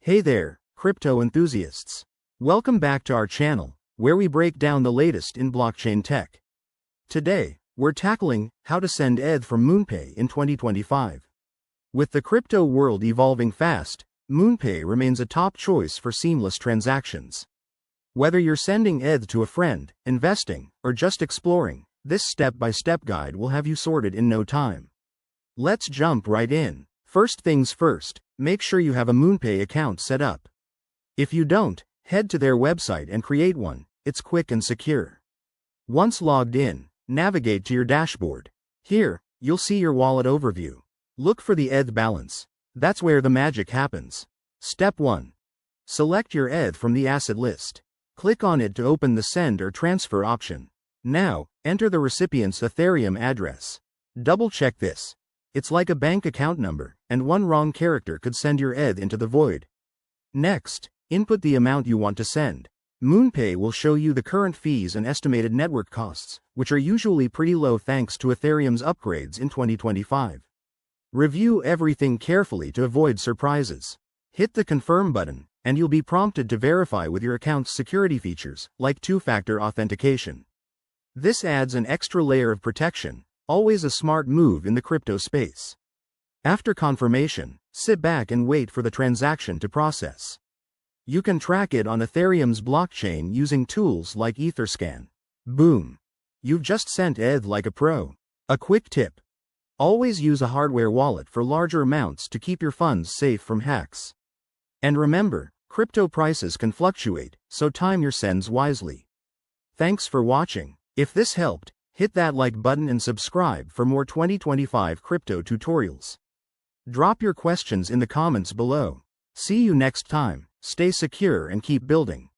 Hey there, crypto enthusiasts. Welcome back to our channel, where we break down the latest in blockchain tech. Today, we're tackling how to send ETH from MoonPay in 2025. With the crypto world evolving fast, MoonPay remains a top choice for seamless transactions. Whether you're sending ETH to a friend, investing, or just exploring, this step-by-step guide will have you sorted in no time. Let's jump right in. First things first, make sure you have a MoonPay account set up. If you don't, head to their website and create one. It's quick and secure. Once logged in, navigate to your dashboard. Here, you'll see your wallet overview. Look for the ETH balance. That's where the magic happens. Step 1. Select your ETH from the asset list. Click on it to open the send or transfer option. Now, enter the recipient's Ethereum address. Double-check this. It's like a bank account number, and one wrong character could send your ETH into the void. Next, input the amount you want to send. MoonPay will show you the current fees and estimated network costs, which are usually pretty low thanks to Ethereum's upgrades in 2025. Review everything carefully to avoid surprises. Hit the confirm button, and you'll be prompted to verify with your account's security features, like two-factor authentication. This adds an extra layer of protection, always a smart move in the crypto space. After confirmation, sit back and wait for the transaction to process. You can track it on Ethereum's blockchain using tools like Etherscan. Boom! You've just sent ETH like a pro. A quick tip: always use a hardware wallet for larger amounts to keep your funds safe from hacks. And remember, crypto prices can fluctuate, so time your sends wisely. Thanks for watching. If this helped, hit that like button and subscribe for more 2025 crypto tutorials. Drop your questions in the comments below. See you next time. Stay secure and keep building.